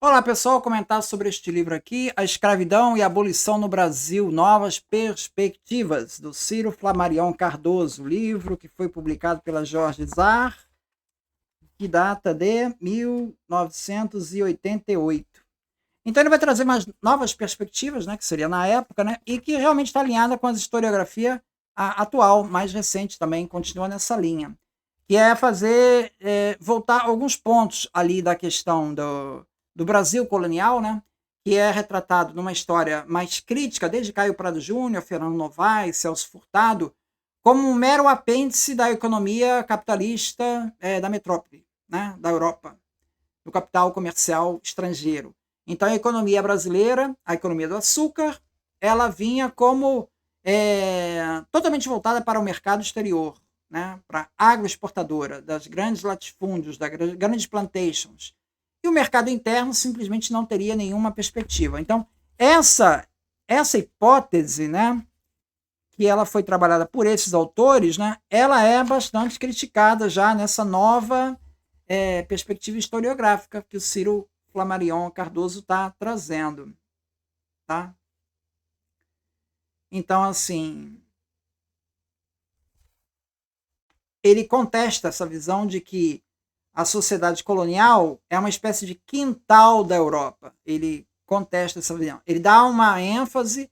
Olá pessoal, comentar sobre este livro aqui, A Escravidão e a Abolição no Brasil, Novas Perspectivas, do Ciro Flamarion Cardoso, livro que foi publicado pela Jorge Zar, que data de 1988. Então ele vai trazer mais novas perspectivas, né, que seria na época, né, e que realmente está alinhada com a historiografia atual, mais recente também, continua nessa linha, que é fazer, voltar alguns pontos ali da questão do Brasil colonial, né, que é retratado numa história mais crítica, desde Caio Prado Júnior, Fernando Novaes, Celso Furtado, como um mero apêndice da economia capitalista da metrópole, né, da Europa, do capital comercial estrangeiro. Então, a economia brasileira, a economia do açúcar, ela vinha como totalmente voltada para o mercado exterior, né, para a agroexportadora, das grandes latifúndios, das grandes plantations. E o mercado interno simplesmente não teria nenhuma perspectiva. Então, essa hipótese, né, que ela foi trabalhada por esses autores, né, ela é bastante criticada já nessa nova perspectiva historiográfica que o Ciro Flamarion Cardoso está trazendo. Tá? Então, assim, ele contesta essa visão de que a sociedade colonial é uma espécie de quintal da Europa. Ele contesta essa visão. Ele dá uma ênfase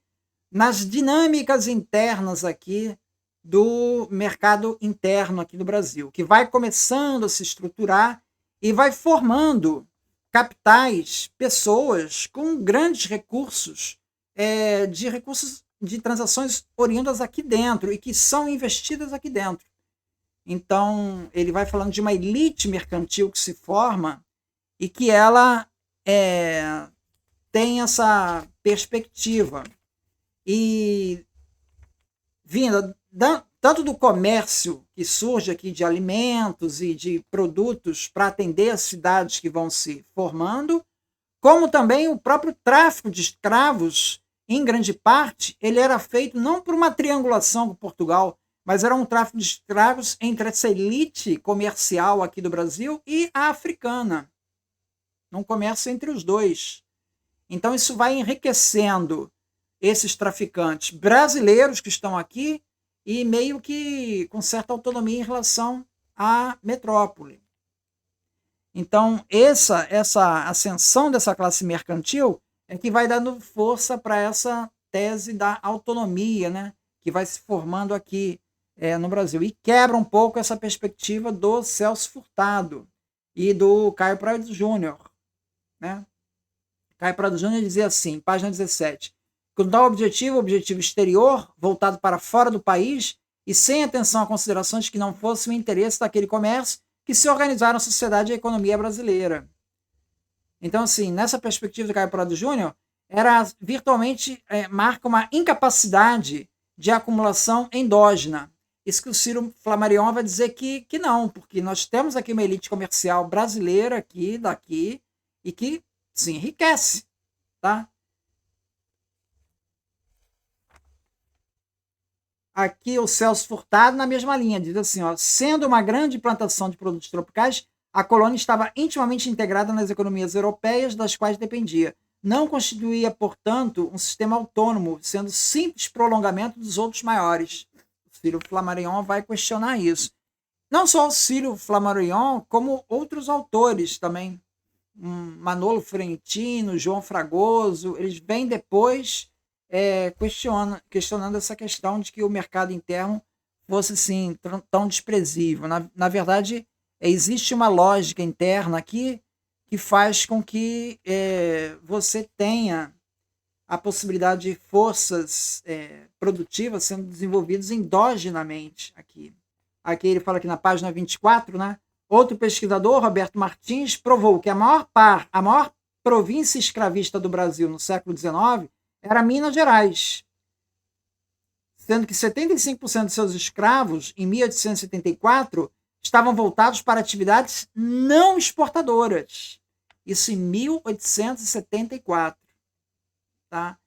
nas dinâmicas internas aqui do mercado interno aqui do Brasil, que vai começando a se estruturar e vai formando capitais, pessoas com grandes recursos, recursos de transações oriundas aqui dentro e que são investidas aqui dentro. Então, ele vai falando de uma elite mercantil que se forma e que ela tem essa perspectiva. E vinda tanto do comércio que surge aqui de alimentos e de produtos para atender as cidades que vão se formando, como também o próprio tráfico de escravos, em grande parte, ele era feito não por uma triangulação com Portugal, mas era um tráfico de escravos entre essa elite comercial aqui do Brasil e a africana, um comércio entre os dois. Então isso vai enriquecendo esses traficantes brasileiros que estão aqui e meio que com certa autonomia em relação à metrópole. Então, essa ascensão dessa classe mercantil é que vai dando força para essa tese da autonomia, né, que vai se formando aqui no Brasil. E quebra um pouco essa perspectiva do Celso Furtado e do Caio Prado Júnior. Né? Caio Prado Júnior dizia assim, página 17, com tal objetivo exterior, voltado para fora do país e sem atenção a considerações que não fossem o interesse daquele comércio, que se organizaram a sociedade e a economia brasileira. Então, assim, nessa perspectiva do Caio Prado Júnior, era virtualmente marca uma incapacidade de acumulação endógena. Isso que o Ciro Flamarion vai dizer que não, porque nós temos aqui uma elite comercial brasileira aqui, daqui, e que se enriquece, tá? Aqui o Celso Furtado na mesma linha, diz assim, ó, sendo uma grande plantação de produtos tropicais, a colônia estava intimamente integrada nas economias europeias das quais dependia. Não constituía, portanto, um sistema autônomo, sendo simples prolongamento dos outros maiores. O Ciro Flamarion vai questionar isso. Não só o Ciro Flamarion, como outros autores também. Manolo Ferentino, João Fragoso, eles vêm depois questionando essa questão de que o mercado interno fosse assim, tão desprezível. Na verdade, existe uma lógica interna aqui que faz com que você tenha a possibilidade de forças produtivas sendo desenvolvidas endogenamente aqui. Aqui ele fala aqui na página 24, né? Outro pesquisador, Roberto Martins, provou que a maior província escravista do Brasil no século XIX era Minas Gerais, sendo que 75% de seus escravos, em 1874, estavam voltados para atividades não exportadoras. Isso em 1874. Tá?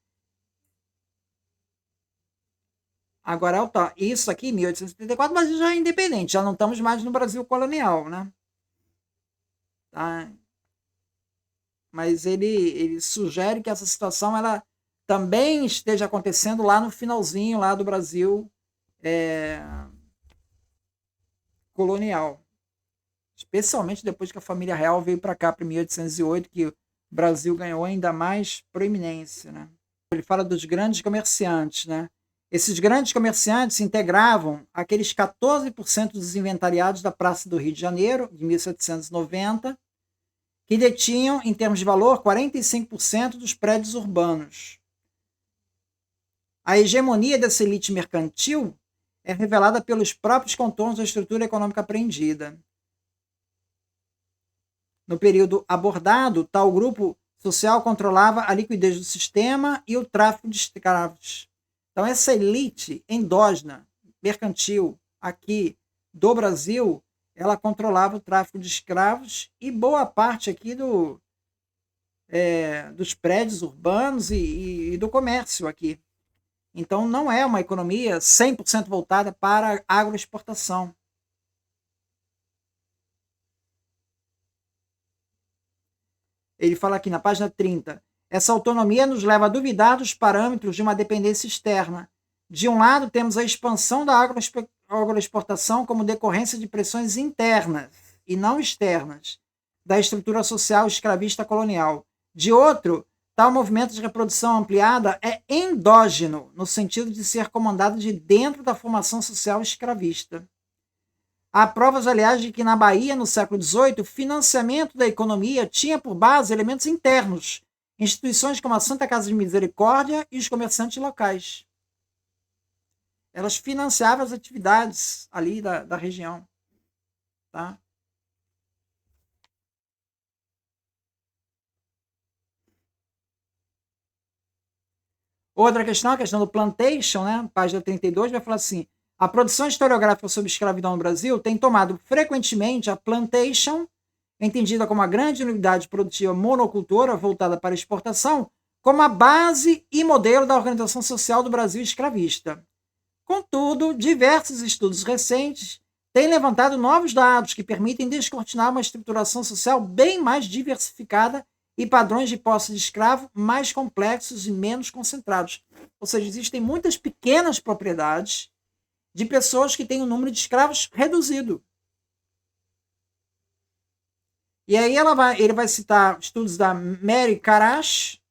Agora, isso aqui, 1874, mas já é independente, já não estamos mais no Brasil colonial, né? Tá? mas ele sugere que essa situação ela também esteja acontecendo lá no finalzinho lá do Brasil colonial, especialmente depois que a família real veio para cá para 1808, que o Brasil ganhou ainda mais proeminência, né? Ele fala dos grandes comerciantes, né? Esses grandes comerciantes integravam aqueles 14% dos inventariados da Praça do Rio de Janeiro, de 1790, que detinham, em termos de valor, 45% dos prédios urbanos. A hegemonia dessa elite mercantil é revelada pelos próprios contornos da estrutura econômica apreendida. No período abordado, tal grupo social controlava a liquidez do sistema e o tráfico de escravos. Então, essa elite endógena, mercantil, aqui do Brasil, ela controlava o tráfico de escravos e boa parte aqui dos prédios urbanos e do comércio aqui. Então, não é uma economia 100% voltada para a agroexportação. Ele fala aqui na página 30, essa autonomia nos leva a duvidar dos parâmetros de uma dependência externa. De um lado, temos a expansão da agroexportação como decorrência de pressões internas e não externas da estrutura social escravista colonial. De outro, tal movimento de reprodução ampliada é endógeno, no sentido de ser comandado de dentro da formação social escravista. Há provas, aliás, de que na Bahia, no século XVIII, o financiamento da economia tinha por base elementos internos, instituições como a Santa Casa de Misericórdia e os comerciantes locais. Elas financiavam as atividades ali da região. Tá? Outra questão, a questão do plantation, né? Página 32, vai falar assim: a produção historiográfica sobre escravidão no Brasil tem tomado frequentemente a plantation, entendida como a grande unidade produtiva monocultora voltada para a exportação, como a base e modelo da organização social do Brasil escravista. Contudo, diversos estudos recentes têm levantado novos dados que permitem descortinar uma estruturação social bem mais diversificada e padrões de posse de escravo mais complexos e menos concentrados. Ou seja, existem muitas pequenas propriedades de pessoas que têm um número de escravos reduzido. E aí ele vai citar estudos da Mary Karash,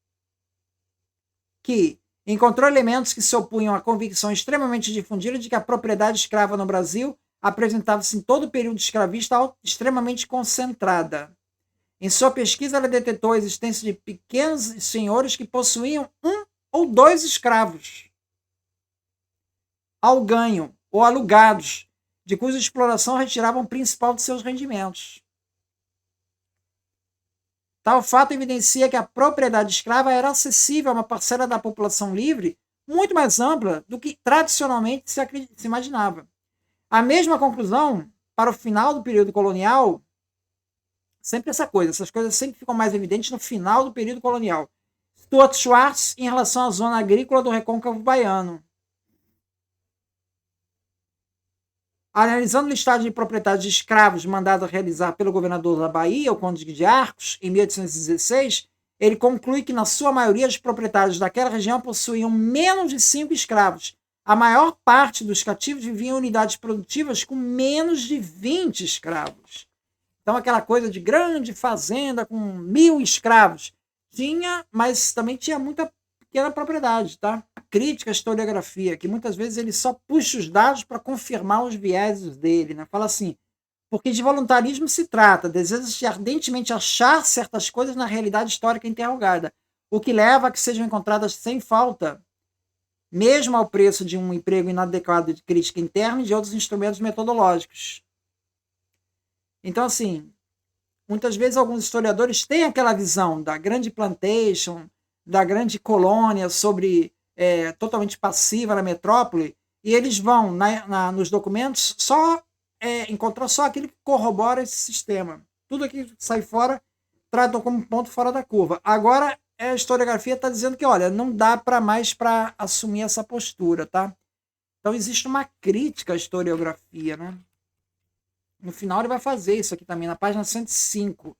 que encontrou elementos que se opunham à convicção extremamente difundida de que a propriedade escrava no Brasil apresentava-se em todo o período escravista extremamente concentrada. Em sua pesquisa, ela detectou a existência de pequenos senhores que possuíam 1 ou 2 escravos ao ganho ou alugados, de cuja exploração retiravam o principal de seus rendimentos. Tal fato evidencia que a propriedade escrava era acessível a uma parcela da população livre muito mais ampla do que tradicionalmente se imaginava. A mesma conclusão, para o final do período colonial, sempre essas coisas sempre ficam mais evidentes no final do período colonial. Stuart Schwartz, em relação à zona agrícola do recôncavo baiano. Analisando o listado de proprietários de escravos mandado a realizar pelo governador da Bahia, o Conde de Arcos, em 1816, ele conclui que, na sua maioria, os proprietários daquela região possuíam menos de 5 escravos. A maior parte dos cativos viviam em unidades produtivas com menos de 20 escravos. Então, aquela coisa de grande fazenda com 1.000 escravos. Tinha, mas também tinha muita pequena propriedade, tá? Crítica à historiografia, que muitas vezes ele só puxa os dados para confirmar os vieses dele, né? Fala assim, porque de voluntarismo se trata, deseja-se ardentemente achar certas coisas na realidade histórica interrogada, o que leva a que sejam encontradas sem falta, mesmo ao preço de um emprego inadequado de crítica interna e de outros instrumentos metodológicos. Então, assim, muitas vezes alguns historiadores têm aquela visão da grande plantation, da grande colônia totalmente passiva na metrópole, e eles vão nos documentos encontrar só aquilo que corrobora esse sistema. Tudo aquilo que sai fora tratam como ponto fora da curva. Agora a historiografia está dizendo que, olha, não dá mais para assumir essa postura, tá? Então existe uma crítica à historiografia, né? No final ele vai fazer isso aqui também, na página 105.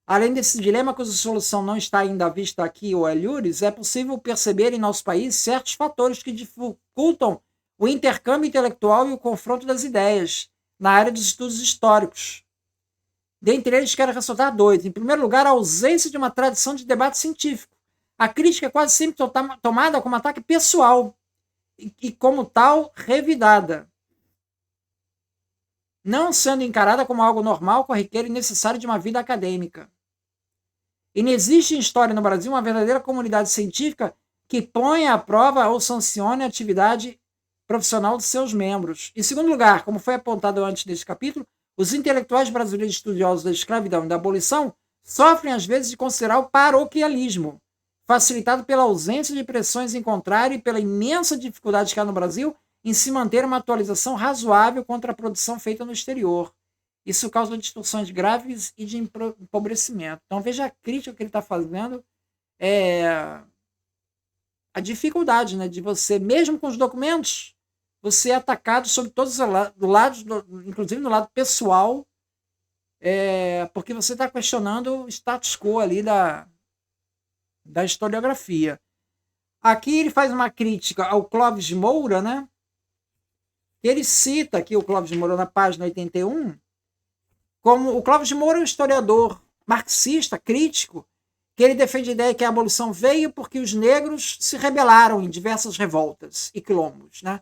Além desse dilema cuja solução não está ainda à vista aqui ou alhures, é possível perceber em nosso país certos fatores que dificultam o intercâmbio intelectual e o confronto das ideias na área dos estudos históricos. Dentre eles, quero ressaltar dois. Em primeiro lugar, a ausência de uma tradição de debate científico. A crítica é quase sempre tomada como ataque pessoal e como tal, revidada, não sendo encarada como algo normal, corriqueiro e necessário de uma vida acadêmica. E não existe em história no Brasil uma verdadeira comunidade científica que ponha à prova ou sancione a atividade profissional de seus membros. Em segundo lugar, como foi apontado antes deste capítulo, os intelectuais brasileiros estudiosos da escravidão e da abolição sofrem às vezes de considerar o paroquialismo, facilitado pela ausência de pressões em contrário e pela imensa dificuldade que há no Brasil em se manter uma atualização razoável contra a produção feita no exterior. Isso causa distorções graves e de empobrecimento. Então veja a crítica que ele está fazendo, a dificuldade, né, de você, mesmo com os documentos, você é atacado sobre todos os lados, inclusive no lado pessoal, porque você está questionando o status quo ali da historiografia. Aqui ele faz uma crítica ao Clóvis Moura, né? Ele cita aqui o Clóvis Moura na página 81, como o Clóvis Moura é um historiador marxista, crítico, que ele defende a ideia que a abolição veio porque os negros se rebelaram em diversas revoltas e quilombos, né?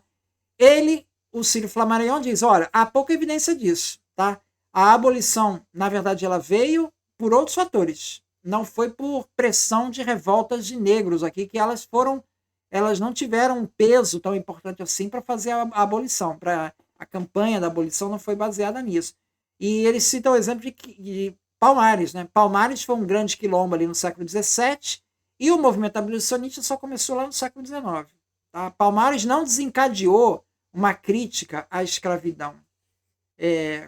Ele, o Círio Flammarion, diz, olha, há pouca evidência disso, tá? A abolição, na verdade, ela veio por outros fatores. Não foi por pressão de revoltas de negros aqui que elas não tiveram um peso tão importante assim para fazer a abolição. A campanha da abolição não foi baseada nisso. E ele cita o exemplo de Palmares, né? Palmares foi um grande quilombo ali no século XVII e o movimento abolicionista só começou lá no século XIX. Tá? Palmares não desencadeou uma crítica à escravidão.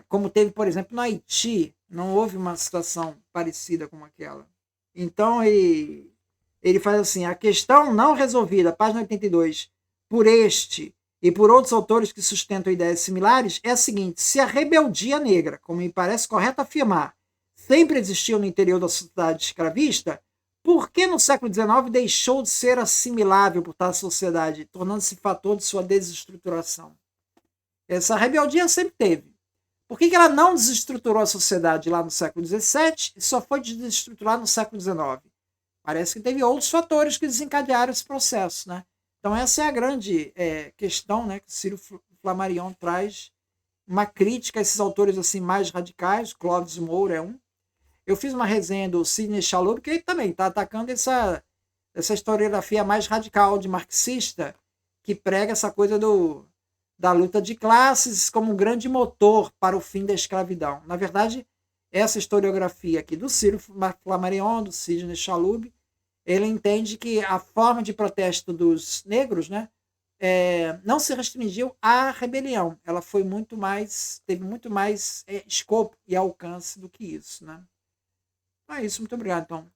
Como teve, por exemplo, no Haiti, não houve uma situação parecida com aquela. Então, ele faz assim, a questão não resolvida, página 82, por este e por outros autores que sustentam ideias similares, é a seguinte: se a rebeldia negra, como me parece correto afirmar, sempre existiu no interior da sociedade escravista, por que no século XIX deixou de ser assimilável por tal sociedade, tornando-se fator de sua desestruturação? Essa rebeldia sempre teve. Por que ela não desestruturou a sociedade lá no século XVII e só foi desestruturar no século XIX? Parece que teve outros fatores que desencadearam esse processo, né? Então essa é a grande questão, né, que o Círio Flammarion traz, uma crítica a esses autores assim mais radicais. Clóvis Moura é um. Eu fiz uma resenha do Sidney Chalub, que ele também está atacando essa historiografia mais radical de marxista, que prega essa coisa da luta de classes como um grande motor para o fim da escravidão. Na verdade, essa historiografia aqui do Círio Flammarion, do Sidney Chalub, ele entende que a forma de protesto dos negros, né, não se restringiu à rebelião. Ela foi teve muito mais escopo e alcance do que isso, né? É isso, muito obrigado, então.